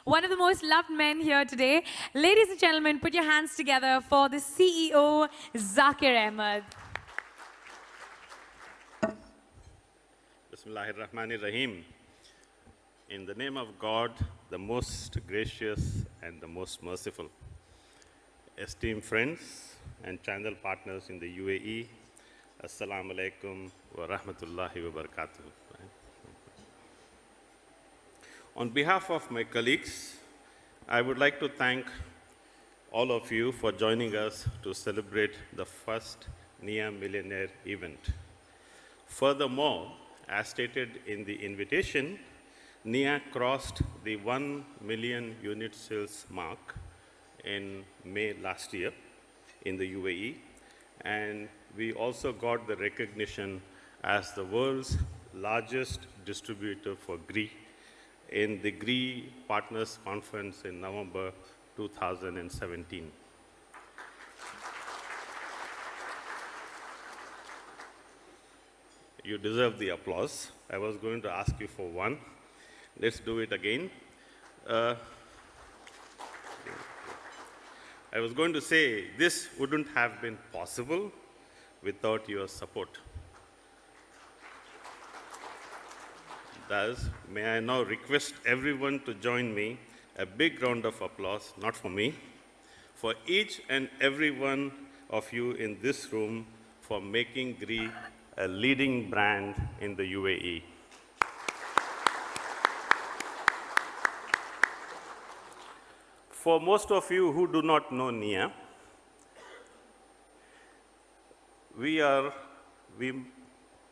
one of the most loved men here today. Ladies and gentlemen, put your hands together for the CEO, Zakir Ahmed. Bismillahirrahmanirrahim. In the name of God, the most gracious and the most merciful. Esteemed friends and channel partners in the UAE, Assalamu alaikum wa rahmatullahi wa barakatuh. On behalf of my colleagues, I would like to thank all of you for joining us to celebrate the first NIA Millionaire event. Furthermore, as stated in the invitation, NIA crossed the 1 million unit sales mark in May last year in the UAE, and we also got the recognition as the world's largest distributor for GRI in the GRI Partners Conference in November 2017. You deserve the applause. I was going to ask you for one. Let's do it again. I was going to say, this wouldn't have been possible without your support. Thus, may I now request everyone to join me, a big round of applause, not for me, for each and every one of you in this room for making GRI a leading brand in the UAE. For most of you who do not know NIA, we are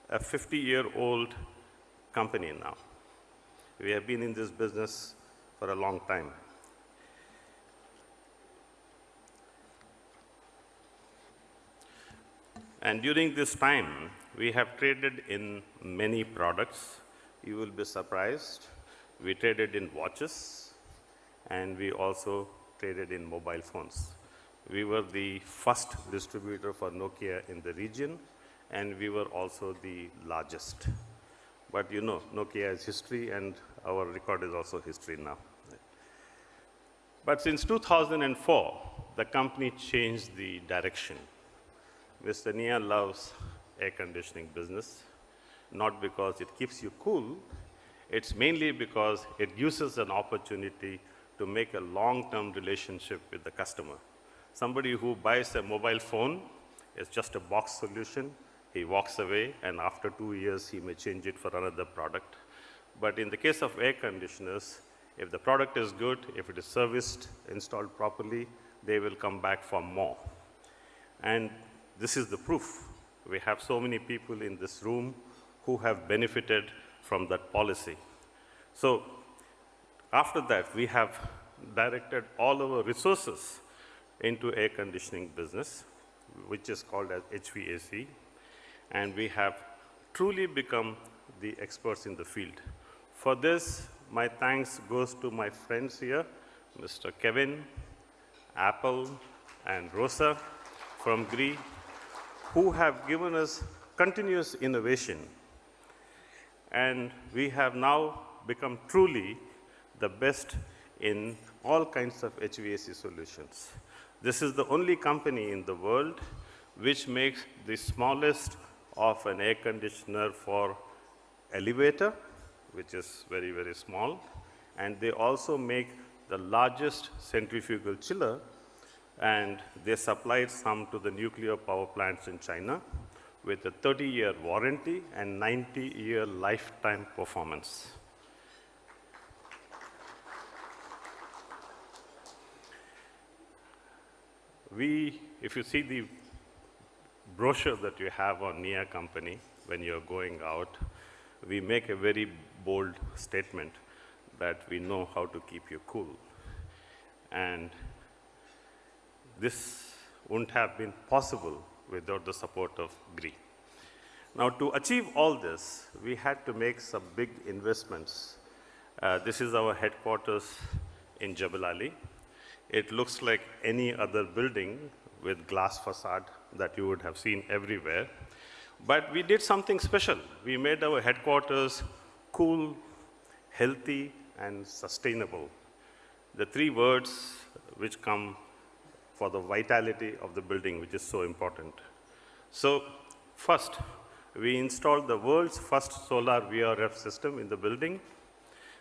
a 50-year-old company now. We have been in this business for a long time. And during this time, we have traded in many products. You will be surprised. We traded in watches, and we also traded in mobile phones. We were the first distributor for Nokia in the region, and we were also the largest. But you know, Nokia is history, and our record is also history now. But since 2004, the company changed the direction. Mr. Nia loves air conditioning business, not because it keeps you cool, it's mainly because it gives us an opportunity to make a long-term relationship with the customer. Somebody who buys a mobile phone is just a box solution. He walks away, and after 2 years, he may change it for another product. But in the case of air conditioners, if the product is good, if it is serviced, installed properly, they will come back for more. And this is the proof. We have so many people in this room who have benefited from that policy. So after that, we have directed all our resources into air conditioning business, which is called as HVAC, and we have truly become the experts in the field. For this, my thanks goes to my friends here, Mr. Kevin, Apple, and Rosa from GRI, who have given us continuous innovation. And we have now become truly the best in all kinds of HVAC solutions. This is the only company in the world which makes the smallest of an air conditioner for elevator, which is very, very small. And they also make the largest centrifugal chiller, and they supplied some to the nuclear power plants in China with a 30-year warranty and 90-year lifetime performance. If you see the brochure that you have on NIA company when you're going out, we make a very bold statement that we know how to keep you cool. And this wouldn't have been possible without the support of GRI. Now, to achieve all this, we had to make some big investments. This is our headquarters in Jebel Ali. It looks like any other building with glass facade that you would have seen everywhere. But we did something special. We made our headquarters cool, healthy, and sustainable. the three words which come for the vitality of the building, which is so important. So first, we installed the world's first solar VRF system in the building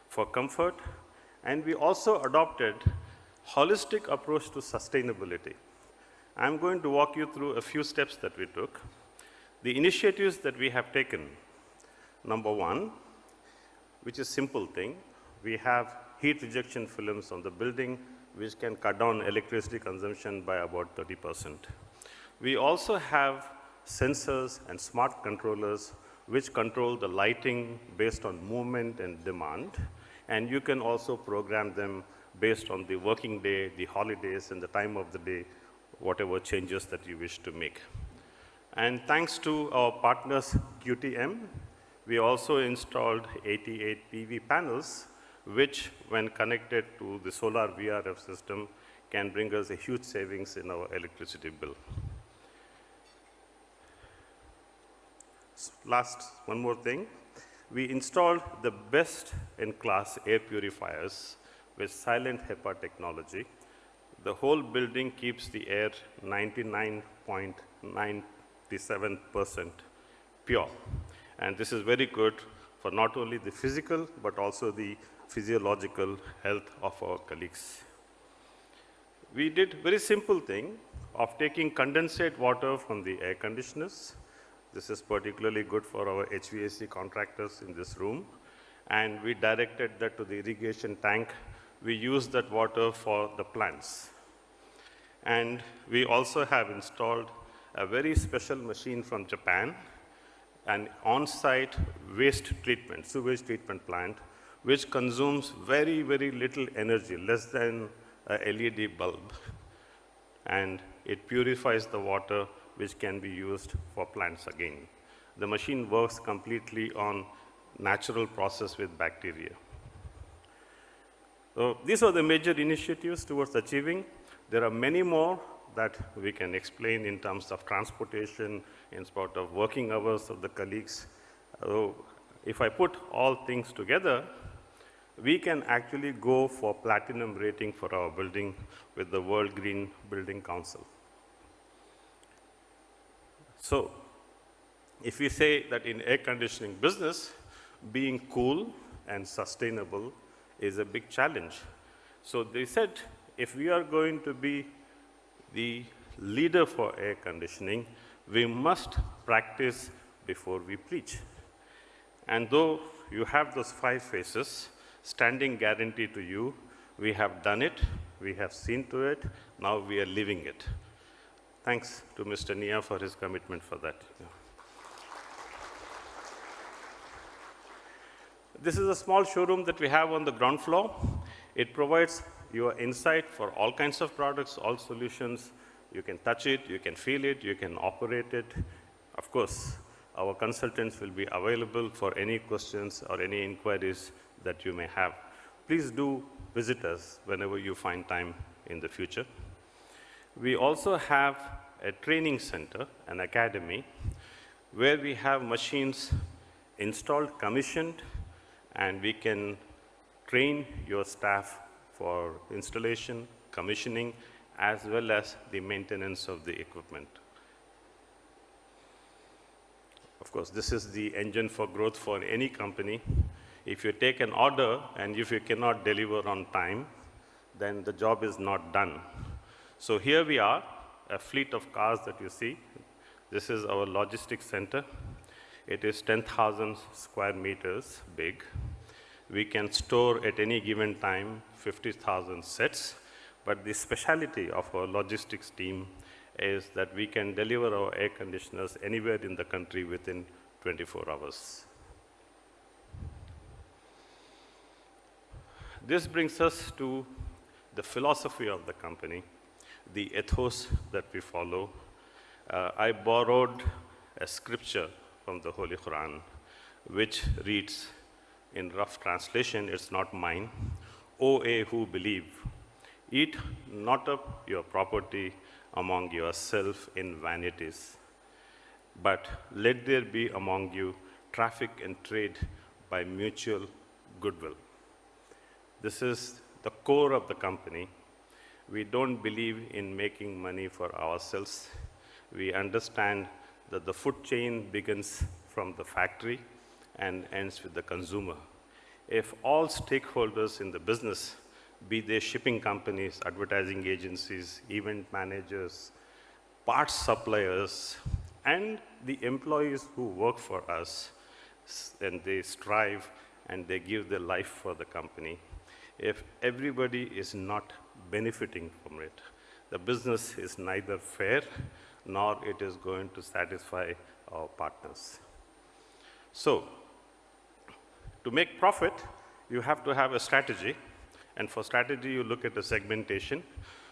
for comfort, and we also adopted holistic approach to sustainability. I'm going to walk you through a few steps that we took. The initiatives that we have taken, number one, which is simple thing, we have heat rejection films on the building which can cut down electricity consumption by about 30%. We also have sensors and smart controllers which control the lighting based on movement and demand, and you can also program them based on the working day, the holidays, and the time of the day, whatever changes that you wish to make. And thanks to our partners QTM, we also installed 88 PV panels, which when connected to the solar VRF system can bring us a huge savings in our electricity bill. Last, one more thing. We installed the best-in-class air purifiers with silent HEPA technology. The whole building keeps the air 99.97% pure. And this is very good for not only the physical, but also the physiological health of our colleagues. We did very simple thing of taking condensate water from the air conditioners. This is particularly good for our HVAC contractors in this room. And we directed that to the irrigation tank. We use that water for the plants. And we also have installed a very special machine from Japan, an on-site waste treatment, sewage treatment plant, which consumes very, very little energy, less than a LED bulb. And it purifies the water which can be used for plants again. The machine works completely on natural process with bacteria. So these are the major initiatives towards achieving. There are many more that we can explain in terms of transportation, in terms of working hours of the colleagues. If I put all things together, we can actually go for platinum rating for our building with the World Green Building Council. So if we say that in air conditioning business, being cool and sustainable is a big challenge. So they said, if we are going to be the leader for air conditioning, we must practice before we preach. And though you have those 5 phases, standing guarantee to you, we have done it, we have seen to it, now we are living it. Thanks to Mr. NIA for his commitment for that. This is a small showroom that we have on the ground floor. It provides your insight for all kinds of products, all solutions. You can touch it, you can feel it, you can operate it. Of course, our consultants will be available for any questions or any inquiries that you may have. Please do visit us whenever you find time in the future. We also have a training center, an academy, where we have machines installed, commissioned, and we can train your staff for installation, commissioning, as well as the maintenance of the equipment. Of course, this is the engine for growth for any company. If you take an order and if you cannot deliver on time, then the job is not done. So here we are, a fleet of cars that you see. This is our logistics center. It is 10,000 square meters big. We can store at any given time 50,000 sets, but the specialty of our logistics team is that we can deliver our air conditioners anywhere in the country within 24 hours. This brings us to the philosophy of the company, the ethos that we follow. I borrowed a scripture from the Holy Quran, which reads, in rough translation, it's not mine, O ye who believe, eat not up your property among yourself in vanities, but let there be among you traffic and trade by mutual goodwill. This is the core of the company. We don't believe in making money for ourselves. We understand that the food chain begins from the factory and ends with the consumer. If all stakeholders in the business, be they shipping companies, advertising agencies, event managers, parts suppliers, and the employees who work for us, and they strive and they give their life for the company, if everybody is not benefiting from it, the business is neither fair nor it is going to satisfy our partners. So, to make profit, you have to have a strategy. And for strategy, you look at the segmentation.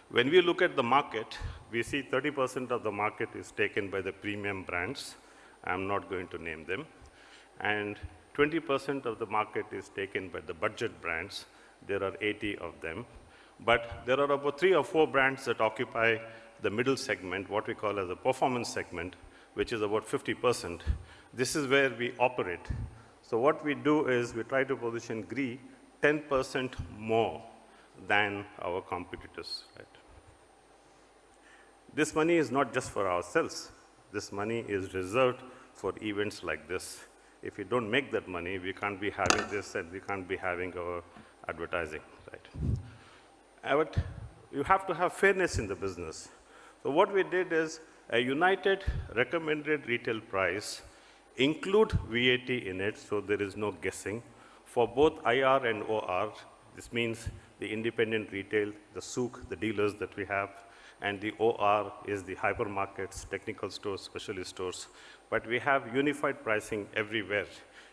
When we look at the market, we see 30% of the market is taken by the premium brands. I'm not going to name them. And 20% of the market is taken by the budget brands. There are 80 of them. But there are about 3 or 4 brands that occupy the middle segment, what we call as a performance segment, which is about 50%. This is where we operate. So what we do is we try to position Gree 10% more than our competitors. Right? This money is not just for ourselves. This money is reserved for events like this. If we don't make that money, we can't be having this and we can't be having our advertising. Right? But you have to have fairness in the business. So what we did is a united recommended retail price, include VAT in it, so there is no guessing. For both IR and OR, this means the independent retail, the souk, the dealers that we have, and the OR is the hypermarkets, technical stores, specialist stores. But we have unified pricing everywhere.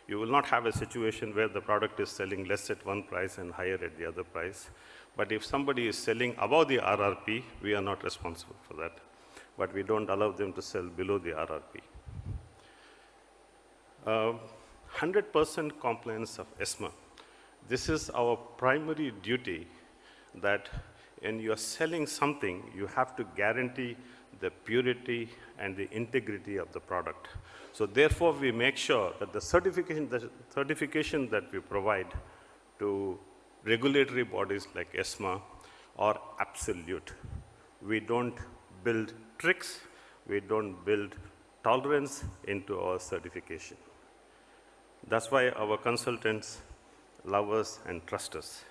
You will not have a situation where the product is selling less at one price and higher at the other price. But if somebody is selling above the RRP, we are not responsible for that. But we don't allow them to sell below the RRP. 100% compliance of ESMA. This is our primary duty, that when you are selling something, you have to guarantee the purity and the integrity of the product. So therefore, we make sure that the certification that we provide to regulatory bodies like ESMA are absolute. We don't build tricks, we don't build tolerance into our certification. That's why our consultants love us and trust us.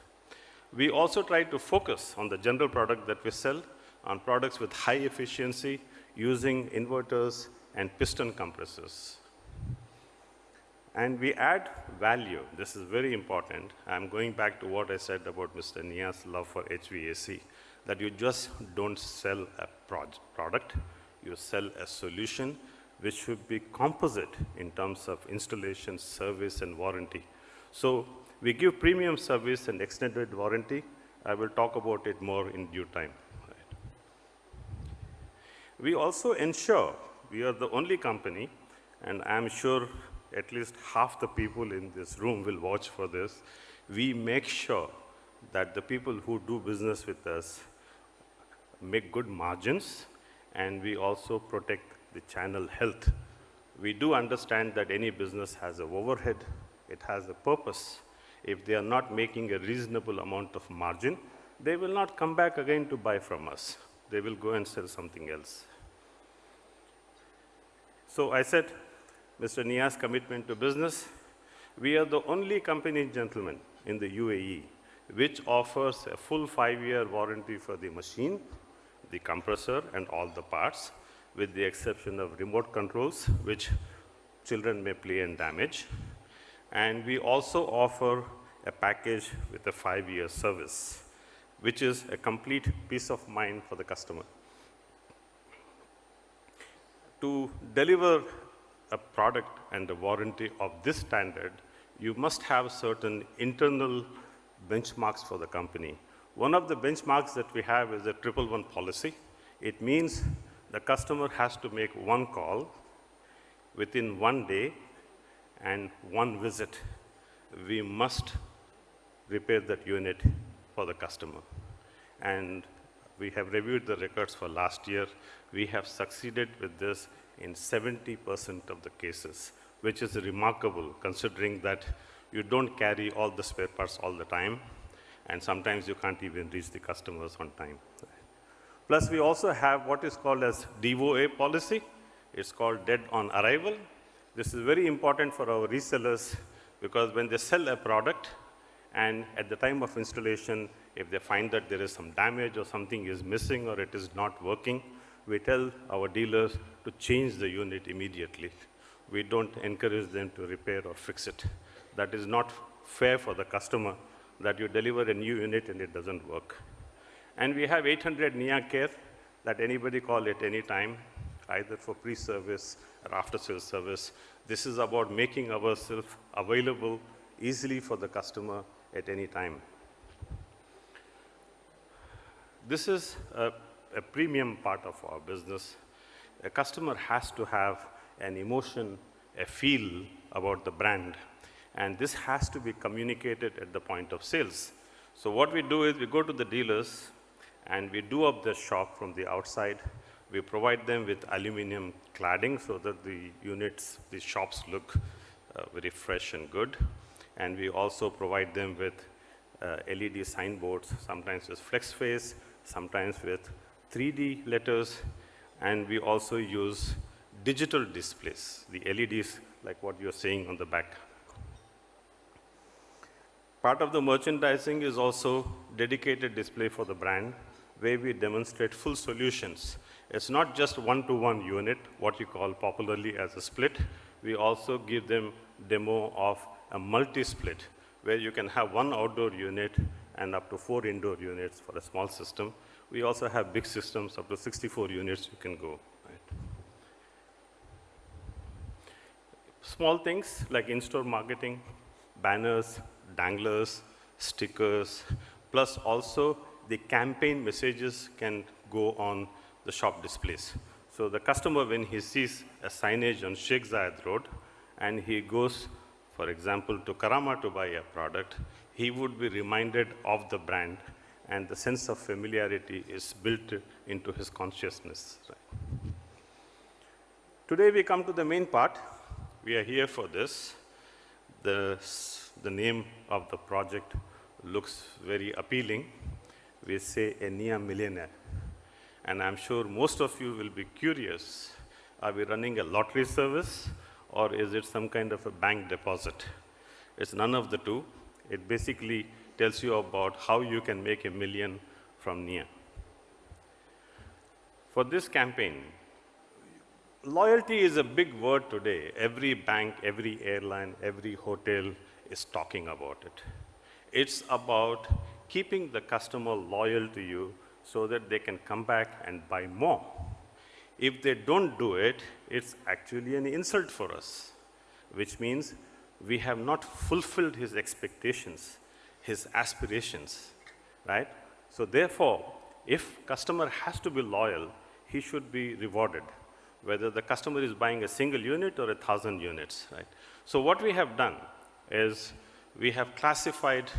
We also try to focus on the general product that we sell, on products with high efficiency, using inverters and piston compressors. And we add value. This is very important. I'm going back to what I said about Mr. Nia's love for HVAC, that you just don't sell a product, you sell a solution which should be composite in terms of installation, service, and warranty. So we give premium service and extended warranty. I will talk about it more in due time. Right. We also ensure, we are the only company, and I'm sure at least half the people in this room will watch for this, we make sure that the people who do business with us make good margins, and we also protect the channel health. We do understand that any business has an overhead, it has a purpose. If they are not making a reasonable amount of margin, they will not come back again to buy from us. They will go and sell something else. So I said, Mr. Nia's commitment to business, we are the only company, gentlemen, in the UAE which offers a full 5-year warranty for the machine, the compressor, and all the parts, with the exception of remote controls, which children may play and damage. And we also offer a package with a 5-year service, which is a complete peace of mind for the customer. To deliver a product and a warranty of this standard, you must have certain internal benchmarks for the company. One of the benchmarks that we have is a 111 policy. It means the customer has to make one call within 1 day and 1 visit. We must repair that unit for the customer. And we have reviewed the records for last year. We have succeeded with this in 70% of the cases, which is remarkable considering that you don't carry all the spare parts all the time. and sometimes you can't even reach the customers on time. Plus, we also have what is called as DOA policy. It's called dead on arrival. This is very important for our resellers because when they sell a product and at the time of installation, if they find that there is some damage or something is missing or it is not working, we tell our dealers to change the unit immediately. We don't encourage them to repair or fix it. That is not fair for the customer that you deliver a new unit and it doesn't work. And we have 800 NIA Care that anybody call at any time, either for pre-service or after-sales service. This is about making ourselves available easily for the customer at any time. This is a premium part of our business. A customer has to have an emotion, a feel about the brand, and this has to be communicated at the point of sales. So what we do is we go to the dealers and we do up the shop from the outside. We provide them with aluminum cladding so that the units, the shops look very fresh and good. And we also provide them with LED signboards, sometimes with flex face, sometimes with 3D letters, and we also use digital displays, the LEDs like what you're seeing on the back. Part of the merchandising is also dedicated display for the brand, where we demonstrate full solutions. It's not just one-to-one unit, what you call popularly as a split. We also give them demo of a multi-split, where you can have one outdoor unit and up to 4 indoor units for a small system. We also have big systems, up to 64 units you can go. Right? Small things like in-store marketing, banners, danglers, stickers, plus also the campaign messages can go on the shop displays. So the customer, when he sees a signage on Sheikh Zayed Road and he goes, for example, to Karama to buy a product, he would be reminded of the brand, and the sense of familiarity is built into his consciousness. Right? Today we come to the main part. We are here for this. The name of the project looks very appealing. We say a NIA Millionaire. And I'm sure most of you will be curious, are we running a lottery service or is it some kind of a bank deposit? It's none of the two. It basically tells you about how you can make $1 million from NIA. For this campaign, loyalty is a big word today. Every bank, every airline, every hotel is talking about it. It's about keeping the customer loyal to you so that they can come back and buy more. If they don't do it, it's actually an insult for us, which means we have not fulfilled his expectations, his aspirations, right? So therefore, if customer has to be loyal, he should be rewarded, whether the customer is buying a single unit or 1,000 units, right? So what we have done is we have classified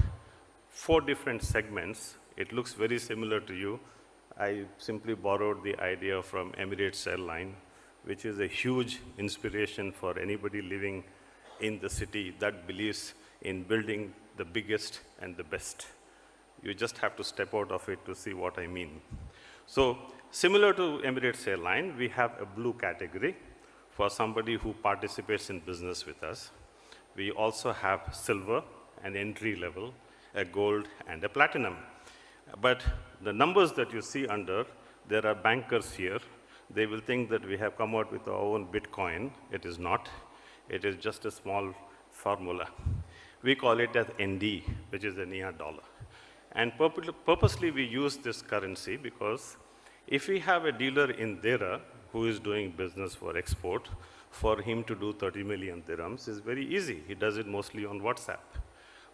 4 different segments. It looks very similar to you. I simply borrowed the idea from Emirates Airline, which is a huge inspiration for anybody living in the city that believes in building the biggest and the best. You just have to step out of it to see what I mean. So similar to Emirates Airline, we have a blue category for somebody who participates in business with us. We also have silver, an entry level, a gold, and a platinum. But the numbers that you see under, there are bankers here. They will think that we have come out with our own Bitcoin. It is not. It is just a small formula. We call it as ND, which is the NIA dollar. And purposely we use this currency because if we have a dealer in Dera who is doing business for export, for him to do 30 million dirhams is very easy. He does it mostly on WhatsApp.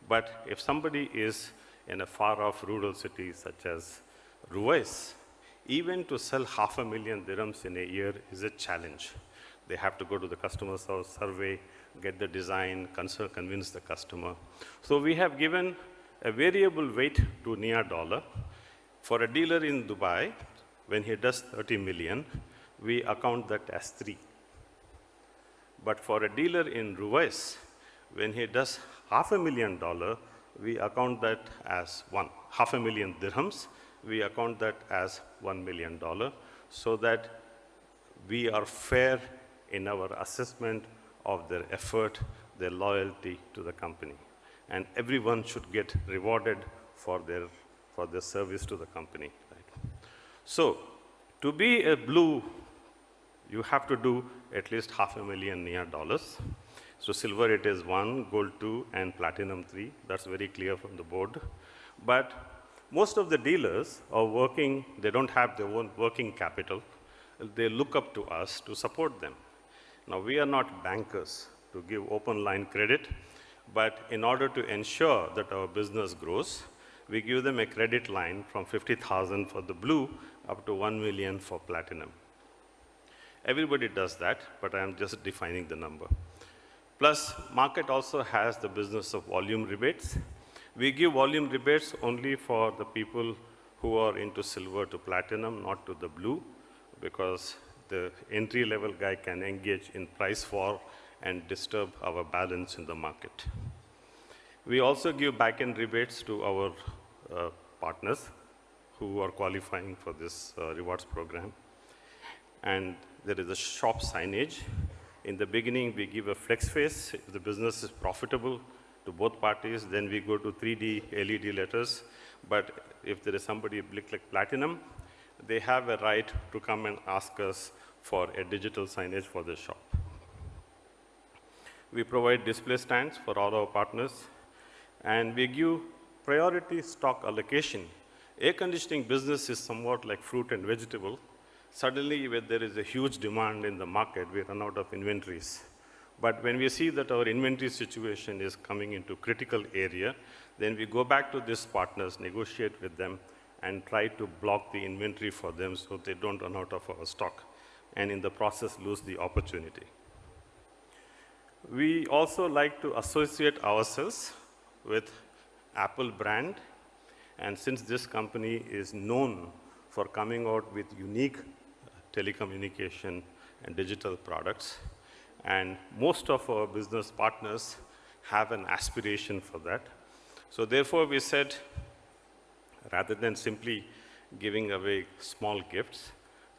But if somebody is in a far-off rural city such as Ruwais, even to sell 500,000 dirhams in a year is a challenge. They have to go to the customer's house, survey, get the design, convince the customer. So we have given a variable weight to NIA dollar. For a dealer in Dubai, when he does 30 million, we account that as 3. But for a dealer in Ruwais, when he does $500,000, we account that as half a million dirhams. We account that as $1 million so that we are fair in our assessment of their effort, their loyalty to the company. And everyone should get rewarded for their service to the company. Right? So to be a blue, you have to do at least $500,000 NIA dollars. So silver it is 1, gold 2, and platinum 3. That's very clear from the board. But most of the dealers are working, they don't have their own working capital. They look up to us to support them. Now, we are not bankers to give open line credit, but in order to ensure that our business grows, we give them a credit line from 50,000 for the blue up to 1 million for platinum. Everybody does that, but I am just defining the number. Plus, market also has the business of volume rebates. We give volume rebates only for the people who are into silver to platinum, not to the blue, because the entry-level guy can engage in price war and disturb our balance in the market. We also give back-end rebates to our partners who are qualifying for this rewards program. And there is a shop signage. In the beginning, we give a flex face. If the business is profitable to both parties, then we go to 3D LED letters. But if there is somebody like platinum, they have a right to come and ask us for a digital signage for the shop. We provide display stands for all our partners, and we give priority stock allocation. Air conditioning business is somewhat like fruit and vegetable. Suddenly, when there is a huge demand in the market, we run out of inventories. But when we see that our inventory situation is coming into critical area, then we go back to these partners, negotiate with them, and try to block the inventory for them so they don't run out of our stock, and in the process lose the opportunity. We also like to associate ourselves with Apple brand, and since this company is known for coming out with unique telecommunication and digital products, and most of our business partners have an aspiration for that. So therefore, we said, rather than simply giving away small gifts,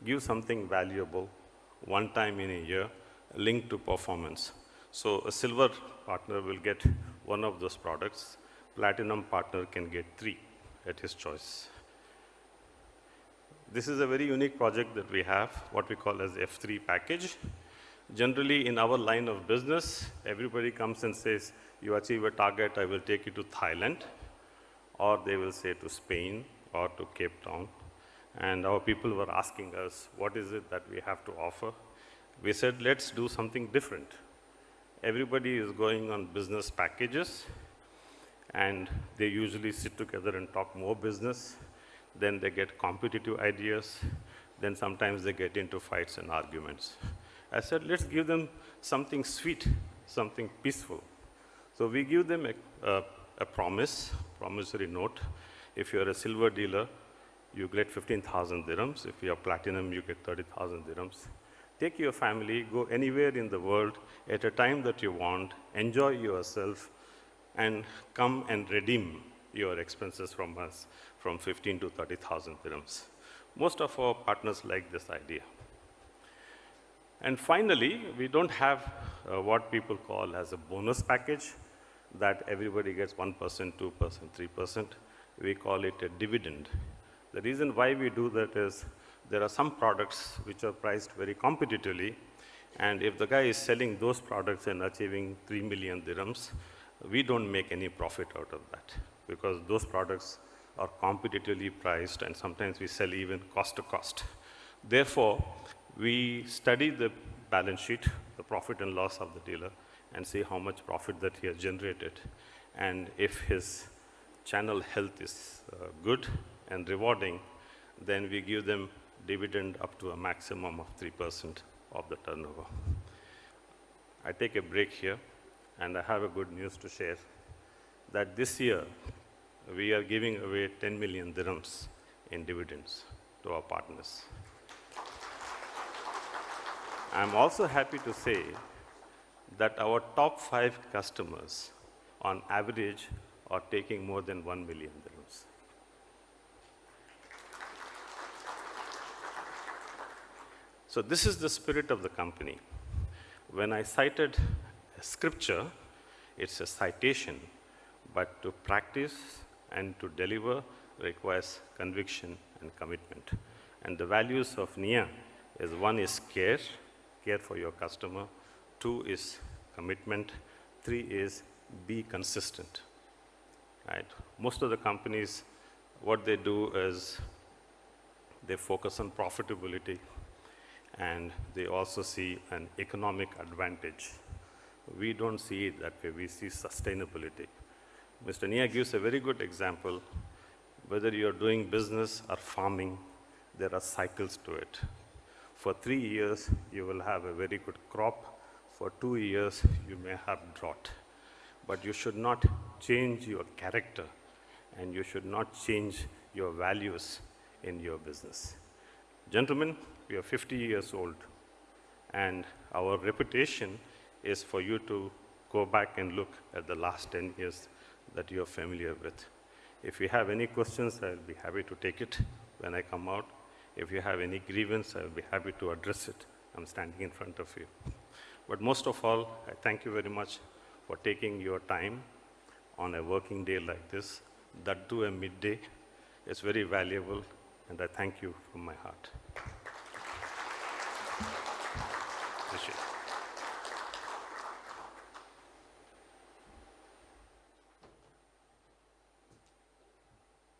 give something valuable one time in a year linked to performance. So a silver partner will get one of those products. Platinum partner can get 3 at his choice. This is a very unique project that we have, what we call as F3 package. Generally, in our line of business, everybody comes and says, you achieve a target, I will take you to Thailand, or they will say to Spain or to Cape Town. And our people were asking us, what is it that we have to offer? We said, let's do something different. Everybody is going on business packages, and they usually sit together and talk more business. Then they get competitive ideas. Then sometimes they get into fights and arguments. I said, let's give them something sweet, something peaceful. So we give them a promissory note. If you're a silver dealer, you get 15,000 dirhams. If you're platinum, you get 30,000 dirhams. Take your family, go anywhere in the world at a time that you want, enjoy yourself, and come and redeem your expenses from us from 15 to 30,000 dirhams. Most of our partners like this idea. And finally, we don't have what people call as a bonus package that everybody gets 1%, 2%, 3%. We call it a dividend. The reason why we do that is there are some products which are priced very competitively, and if the guy is selling those products and achieving 3 million dirhams, we don't make any profit out of that because those products are competitively priced, and sometimes we sell even cost to cost. Therefore, we study the balance sheet, the profit and loss of the dealer, and see how much profit that he has generated. And if his channel health is good and rewarding, then we give them dividend up to a maximum of 3% of the turnover. I take a break here, and I have a good news to share, that this year, we are giving away 10 million dirhams in dividends to our partners. I'm also happy to say that our top 5 customers, on average, or taking more than 1 million dirhams. So this is the spirit of the company. When I cited a scripture, it's a citation, but to practice and to deliver requires conviction and commitment. And the values of NIA is: one is care for your customer; two is commitment; three is be consistent. Right? Most of the companies, what they do is they focus on profitability, and they also see an economic advantage. We don't see it that way. We see sustainability. Mr. Nia gives a very good example. Whether you're doing business or farming, there are cycles to it. For 3 years, you will have a very good crop. For 2 years, you may have drought. But you should not change your character, and you should not change your values in your business. Gentlemen, we are 50 years old, and our reputation is for you to go back and look at the last 10 years that you're familiar with. If you have any questions, I'll be happy to take it when I come out. If you have any grievance, I'll be happy to address it. I'm standing in front of you. But most of all, I thank you very much for taking your time on a working day like this. That too a midday. It's very valuable, and I thank you from my heart. Appreciate it.